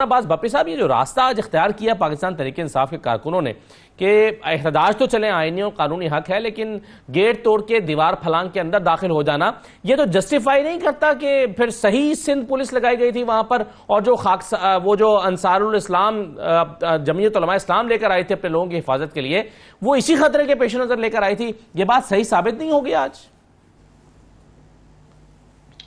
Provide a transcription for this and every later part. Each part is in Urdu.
عباس بپی صاحب، یہ جو راستہ آج اختیار کیا پاکستان تحریک انصاف کے کارکنوں نے کہ احتجاج تو چلیں آئینی اور قانونی حق ہے، لیکن گیٹ توڑ کے دیوار پھلانگ کے اندر داخل ہو جانا یہ تو جسٹیفائی نہیں کرتا کہ پھر صحیح سندھ پولیس لگائی گئی تھی وہاں پر، اور وہ جو انصار الاسلام جمعیت علماء اسلام لے کر آئی تھی اپنے لوگوں کی حفاظت کے لیے، وہ اسی خطرے کے پیش نظر لے کر آئی تھی، یہ بات صحیح ثابت نہیں ہوگی آج؟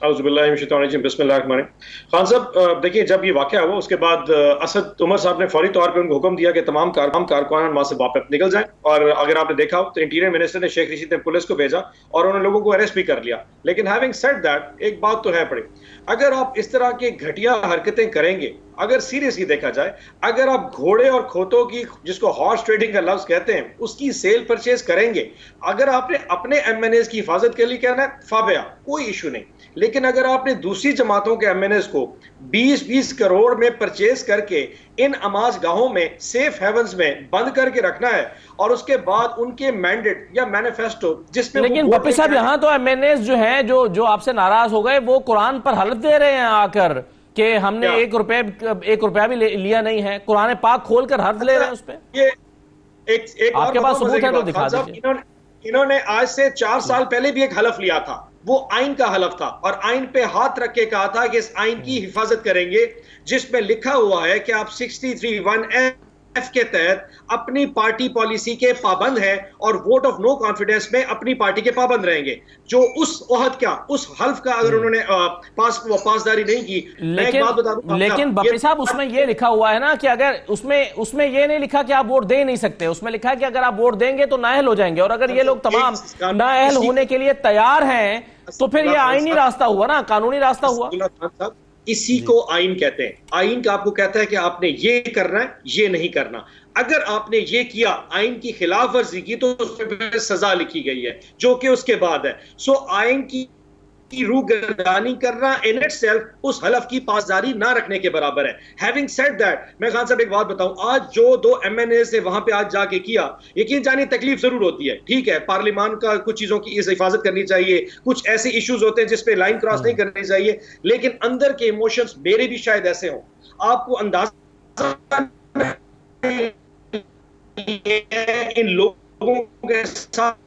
اعوذ باللہ من الشیطان الرجیم، بسم اللہ الرحمن الرحیم۔ خان صاحب دیکھیں، جب یہ واقعہ ہوا اس کے بعد اسد عمر صاحب نے فوری طور پہ ان کو حکم دیا کہ تمام کارکنان وہاں سے واپس نکل جائیں، اور اگر آپ نے دیکھا ہو تو انٹیریئر منسٹر نے شیخ رشید نے پولیس کو بھیجا اور انہوں نے لوگوں کو اریسٹ بھی کر لیا۔ لیکن ہیونگ سیڈ دیٹ، ایک بات تو ہے پڑی، اگر آپ اس طرح کے گھٹیا حرکتیں کریں گے، اگر سیریسلی دیکھا جائے، اگر آپ گھوڑے اور کھوتوں کی، جس کو ہارس ٹریڈنگ کا لفظ کہتے ہیں، اس کی سیل پرچیز کریں گے، اگر آپ نے اپنے ایم این ایز کی حفاظت کے لیے کہنا ہے فابیا، کوئی ایشو نہیں، لیکن اگر آپ نے دوسری جماعتوں کے ایم این ایز کو 20-20 کروڑ میں پرچیز کر کے ان نماز گاہوں میں سیف ہیونز میں بند کر کے رکھنا ہے، اور اس کے بعد ان کے مینڈیٹ یا مینیفیسٹو جس میں، لیکن بپی صاحب یہاں تو ایم این ایز جو ہیں جو آپ سے ناراض ہو گئے، وہ قرآن پر حلف دے رہے ہیں آ کر کہ ہم نے ایک روپیہ بھی لیا نہیں ہے، قرآن پاک کھول کر حلف لے رہے ہیں اس پہ۔ آپ کے پاس ثبوت ہے تو دکھا دیجیے۔ انہوں نے آج سے 4 سال پہلے بھی ایک حلف لیا تھا، وہ آئین کا حلف تھا، اور آئین پہ ہاتھ رکھ کے کہا تھا کہ اس آئین کی حفاظت کریں گے، جس میں لکھا ہوا ہے کہ آپ 63(1)F کے تحت اپنی پارٹی پالیسی کے پابند ہیں، اور ووٹ آف نو کانفیڈنس میں اپنی پارٹی کے پابند رہیں گے۔ جو اس عہد کا، اس حلف کا اگر انہوں نے پاسداری نہیں کی، لیکن بپی صاحب اس میں یہ لکھا ہوا ہے نا کہ اگر اس میں یہ نہیں لکھا کہ آپ ووٹ دے نہیں سکتے، اس میں لکھا ہے کہ اگر آپ ووٹ دیں گے تو نااہل ہو جائیں گے، اور اگر یہ لوگ تمام نااہل ہونے کے لیے تیار ہیں تو پھر یہ آئینی راستہ ہوا نا، قانونی راستہ ہوا۔ اسی کو آئین کہتے ہیں۔ آئین کا آپ کو کہتا ہے کہ آپ نے یہ کرنا ہے، یہ نہیں کرنا۔ اگر آپ نے یہ کیا، آئین کی خلاف ورزی کی، تو اس میں سزا لکھی گئی ہے جو کہ اس کے بعد ہے۔ سو آئین کی روح گردانی کرنا ان اٹ سیلف اس حلف کی پاسداری نہ رکھنے کے برابر ہے۔ ہیونگ سیڈ دیٹ، میں خان صاحب ایک بات بتاؤں، آج جو 2 ایم این اے سے وہاں پہ آج جا کے کیا، یقین جانی تکلیف ضرور ہوتی ہے، ٹھیک ہے، پارلیمان کا کچھ چیزوں کی حفاظت کرنی چاہیے، کچھ ایسے ایشوز ہوتے ہیں جس پہ لائن کراس نہیں کرنی چاہیے، لیکن اندر کے ایموشنز میرے بھی شاید ایسے ہوں۔ آپ کو اندازہ ان لوگوں کے ساتھ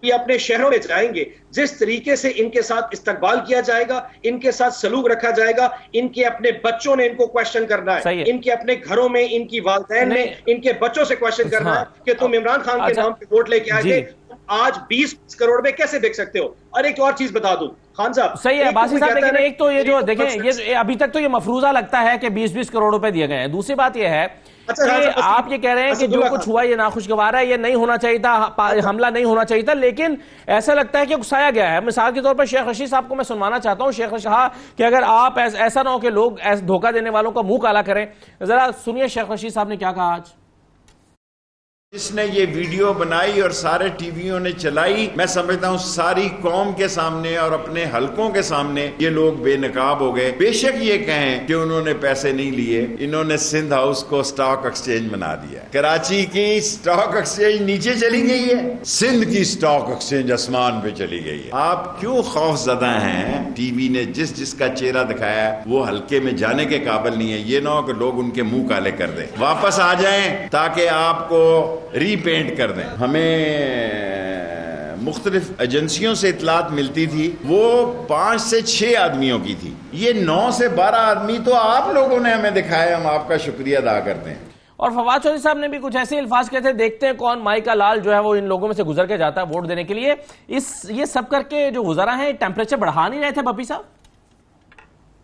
یہ اپنے شہروں میں جائیں گے، جس طریقے سے ان کے ساتھ استقبال کیا جائے گا، ان کے ساتھ سلوک رکھا جائے گا، ان کے اپنے بچوں نے ان کو کویشچن کرنا ہے، ان کے اپنے گھروں میں، ان کی والدین نے ان کے بچوں سے کویشچن کرنا ہے کہ تم عمران خان کے نام پہ ووٹ لے کے آئے تھے، آج 20 کروڑ میں کیسے بیچ سکتے ہو؟ اور ایک اور چیز بتا دوں خان صاحب، صحیح ہے باسی صاحب، لیکن ایک تو یہ جو دیکھیں، یہ ابھی تک تو یہ مفروضہ لگتا ہے کہ 20-20 کروڑ روپے دیے گئے ہیں، دوسری بات یہ ہے کہ آپ یہ کہہ رہے ہیں کہ جو کچھ ہوا یہ ناخوشگوار ہے، یہ نہیں ہونا چاہیے تھا، حملہ نہیں ہونا چاہیے تھا، لیکن ایسا لگتا ہے کہ اکسایا گیا ہے۔ مثال کے طور پر شیخ رشید صاحب کو میں سنوانا چاہتا ہوں، شیخ رشید کہ اگر آپ ایسا نہ ہو کہ لوگ دھوکہ دینے والوں کا منہ کالا کریں، ذرا سنیے شیخ رشید صاحب نے کیا کہا آج۔ جس نے یہ ویڈیو بنائی اور سارے ٹی ویوں نے چلائی، میں سمجھتا ہوں ساری قوم کے سامنے اور اپنے حلقوں کے سامنے یہ لوگ بے نقاب ہو گئے۔ بے شک یہ کہیں کہ انہوں نے پیسے نہیں لیے، انہوں نے سندھ ہاؤس کو سٹاک ایکسچینج بنا دیا۔ کراچی کی سٹاک ایکسچینج نیچے چلی گئی ہے، سندھ کی سٹاک ایکسچینج آسمان پہ چلی گئی ہے۔ آپ کیوں خوف زدہ ہیں؟ ٹی وی نے جس کا چہرہ دکھایا ہے وہ حلقے میں جانے کے قابل نہیں ہے، یہ نہ ہو کہ لوگ ان کے منہ کالے کر دیں۔ واپس آ جائیں تاکہ آپ کو ری پینٹ کر دیں۔ ہمیں مختلف ایجنسیوں سے اطلاعات ملتی تھی، وہ 5 سے 6 آدمیوں کی تھی، یہ 9 سے 12 آدمی تو آپ لوگوں نے ہمیں دکھائے، ہم آپ کا شکریہ ادا کرتے ہیں۔ اور فواد چودھری صاحب نے بھی کچھ ایسے الفاظ کہتے ہیں، دیکھتے ہیں کون مائی کا لال جو ہے وہ ان لوگوں میں سے گزر کے جاتا ہے ووٹ دینے کے لیے۔ یہ سب کر کے جو گزرا ہے ٹیمپریچر بڑھا نہیں رہے تھے بپی صاحب؟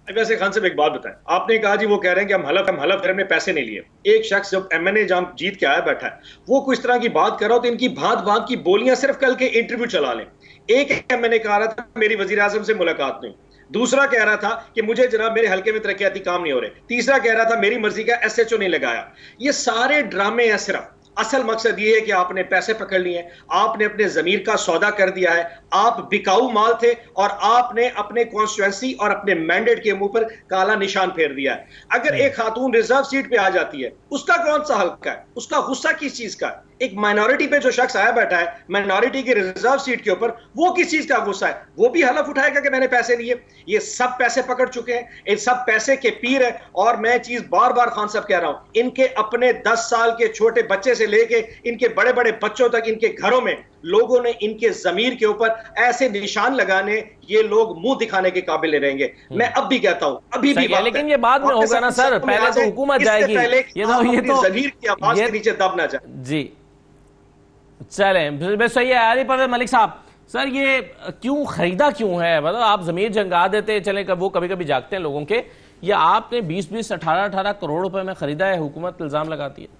ویسے خان صاحب ایک بات بتائیں، آپ نے کہا جی وہ کہہ رہے ہیں کہ ہم حلف ہم نے پیسے نہیں لیے۔ ایک شخص جب ایم این اے جام جیت کے آیا بیٹھا ہے، وہ کوئی اس طرح کی بات کر رہا ہو تو ان کی بھانت کی بولیاں صرف کل کے انٹرویو چلا لیں۔ ایک ایم این اے کہہ رہا تھا میری وزیر اعظم سے ملاقات نہیں، دوسرا کہہ رہا تھا کہ مجھے جناب میرے حلقے میں ترقیاتی کام نہیں ہو رہے، تیسرا کہہ رہا تھا میری مرضی کا SHO نہیں لگایا۔ یہ سارے ڈرامے ہیں، صرف اصل مقصد یہ ہے کہ آپ نے پیسے پکڑ لیے، آپ نے اپنے ضمیر کا سودا کر دیا ہے، آپ بکاؤ مال تھے، اور آپ نے اپنے کانسٹیٹوئنسی اور اپنے مینڈیٹ کے منہ پر کالا نشان پھیر دیا ہے۔ اگر ایک خاتون ریزرو سیٹ پہ آ جاتی ہے، اس کا کون سا حلقہ ہے؟ اس کا غصہ کس چیز کا ہے؟ ایک مائنورٹی پہ جو شخص آیا بیٹھا ہے مائنورٹی کی ریزرو سیٹ کے اوپر, وہ کس چیز کا غصہ ہے؟ وہ بھی حلف اٹھائے گا کہ میں نے پیسے لیے. یہ سب پیسے پکڑ چکے ہیں, یہ سب پیسے کے پیر ہے. اور میں چیز بار بار خان صاحب کہہ رہا ہوں, ان کے اپنے 10 سال کے چھوٹے بچے سے لے کے ان کے بڑے بڑے بچوں تک ان کے گھروں میں لوگوں نے ان کے ضمیر کے اوپر ایسے نشان لگانے, یہ لوگ منہ دکھانے کے قابل رہیں گے. میں اب بھی کہتا ہوں ابھی بھی وقت ہے, لیکن یہ بعد میں ہوگا نا سر, پہلے تو حکومت جائے گی, یہ تو ضمیر کی آواز کے نیچے دب نہ جائے. جی چلیں صحیح ہے. علی پرویز ملک صاحب, سر یہ کیوں خریدا کیوں ہے؟ مطلب آپ ضمیر جنگا دیتے چلیں, وہ کبھی کبھی جاگتے ہیں لوگوں کے, یا آپ نے 20-20 18-18 کروڑ روپے میں خریدا ہے, حکومت الزام لگاتی ہے؟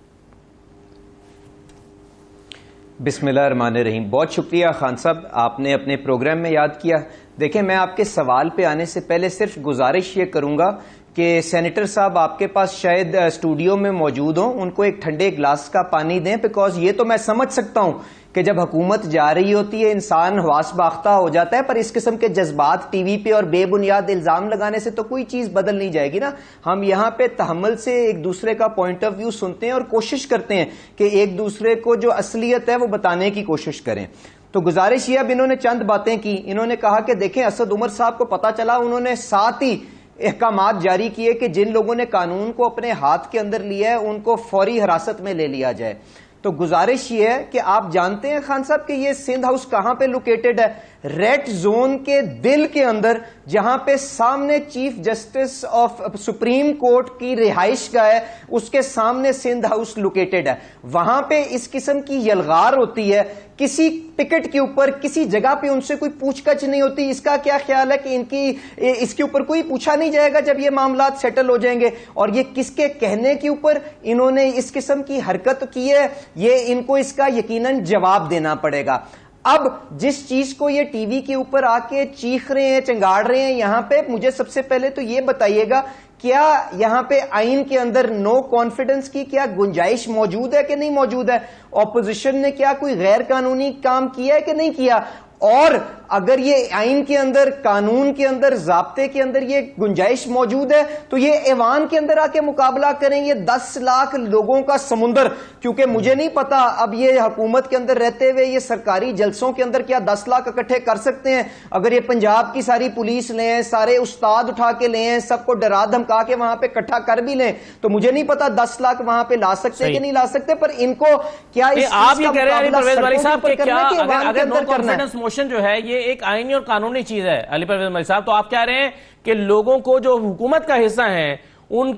بسم اللہ الرحمن الرحیم. بہت شکریہ خان صاحب, آپ نے اپنے پروگرام میں یاد کیا. دیکھیں, میں آپ کے سوال پہ آنے سے پہلے صرف گزارش یہ کروں گا کہ سینیٹر صاحب آپ کے پاس شاید اسٹوڈیو میں موجود ہوں, ان کو ایک ٹھنڈے گلاس کا پانی دیں, بیکاز یہ تو میں سمجھ سکتا ہوں کہ جب حکومت جا رہی ہوتی ہے انسان حواس باختہ ہو جاتا ہے, پر اس قسم کے جذبات ٹی وی پہ اور بے بنیاد الزام لگانے سے تو کوئی چیز بدل نہیں جائے گی نا. ہم یہاں پہ تحمل سے ایک دوسرے کا پوائنٹ آف ویو سنتے ہیں اور کوشش کرتے ہیں کہ ایک دوسرے کو جو اصلیت ہے وہ بتانے کی کوشش کریں. تو گزارش یہ, اب انہوں نے چند باتیں کی. انہوں نے کہا کہ دیکھیں, اسد عمر صاحب کو پتا چلا, انہوں نے ساتھ ہی احکامات جاری کیے کہ جن لوگوں نے قانون کو اپنے ہاتھ کے اندر لیا ہے ان کو فوری حراست میں لے لیا جائے. تو گزارش یہ ہے کہ آپ جانتے ہیں خان صاحب کہ یہ سندھ ہاؤس کہاں پہ لوکیٹڈ ہے؟ ریڈ زون کے دل کے اندر, جہاں پہ سامنے chief justice of supreme court کی رہائش گاہ ہے, اس کے سامنے سندھ ہاؤس لوکیٹڈ ہے. وہاں پہ اس قسم کی یلغار ہوتی ہے, کسی ٹکٹ کے اوپر کسی جگہ پہ ان سے کوئی پوچھ گچھ نہیں ہوتی. اس کا کیا خیال ہے کہ اس کے اوپر کوئی پوچھا نہیں جائے گا جب یہ معاملات سیٹل ہو جائیں گے؟ اور یہ کس کے کہنے کے اوپر انہوں نے اس قسم کی حرکت کی ہے, یہ ان کو اس کا یقیناً جواب دینا پڑے گا. اب جس چیز کو یہ ٹی وی کے اوپر آ کے چیخ رہے ہیں, چنگاڑ رہے ہیں یہاں پہ, مجھے سب سے پہلے تو یہ بتائیے گا, کیا یہاں پہ آئین کے اندر نو کانفیڈنس کی کیا گنجائش موجود ہے کہ نہیں موجود ہے؟ اپوزیشن نے کیا کوئی غیر قانونی کام کیا ہے کہ نہیں کیا؟ اور اگر یہ آئین کے اندر, قانون کے اندر, ضابطے کے اندر یہ گنجائش موجود ہے تو یہ ایوان کے اندر آ کے مقابلہ کریں. یہ 10 لاکھ لوگوں کا سمندر, کیونکہ مجھے نہیں پتا اب یہ حکومت کے اندر رہتے ہوئے یہ سرکاری جلسوں کے اندر کیا 10 لاکھ اکٹھے کر سکتے ہیں؟ اگر یہ پنجاب کی ساری پولیس لیں, سارے استاد اٹھا کے لیں, سب کو ڈرا دھمکا کے وہاں پہ اکٹھا کر بھی لیں, تو مجھے نہیں پتا 10 لاکھ وہاں پہ لا سکتے کہ نہیں لا سکتے. پر ان کو کیا آپ یہ کہہ رہے ہیں علی پرویز ملک صاحب کہ کیا اگر نو کانفیڈنس موشن جو ہے یہ ایک آئینی اور قانونی چیز ہے علی پرویز ملک صاحب, تو آپ کہہ رہے ہیں کہ لوگوں کو جو حکومت کا حصہ ہیں ان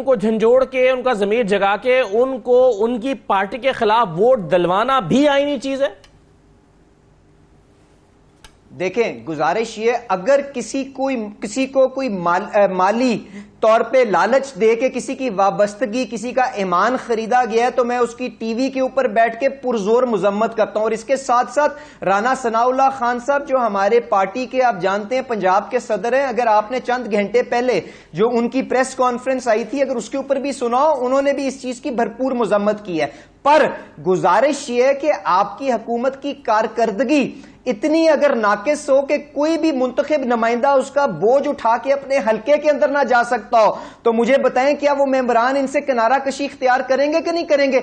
کو جھنجھوڑ کے, ان کا ضمیر جگا کے, ان کو ان کی پارٹی کے خلاف ووٹ دلوانا بھی آئینی چیز ہے؟ دیکھیں, گزارش یہ, اگر کسی کو کوئی مالی طور پہ لالچ دے کے کسی کی وابستگی, کسی کا ایمان خریدا گیا ہے, تو میں اس کی ٹی وی کے اوپر بیٹھ کے پرزور مذمت کرتا ہوں. اور اس کے ساتھ ساتھ رانا ثناء اللہ خان صاحب جو ہمارے پارٹی کے, آپ جانتے ہیں پنجاب کے صدر ہیں, اگر آپ نے چند گھنٹے پہلے جو ان کی پریس کانفرنس آئی تھی, اگر اس کے اوپر بھی سناؤ, انہوں نے بھی اس چیز کی بھرپور مذمت کی ہے. پر گزارش یہ ہے کہ آپ کی حکومت کی کارکردگی اتنی اگر ناقص ہو کہ کوئی بھی منتخب نمائندہ اس کا بوجھ اٹھا کے اپنے حلقے کے اندر نہ جا سکتا ہو, تو مجھے بتائیں کیا وہ ممبران ان سے کنارہ کشی اختیار کریں گے کہ نہیں کریں گے؟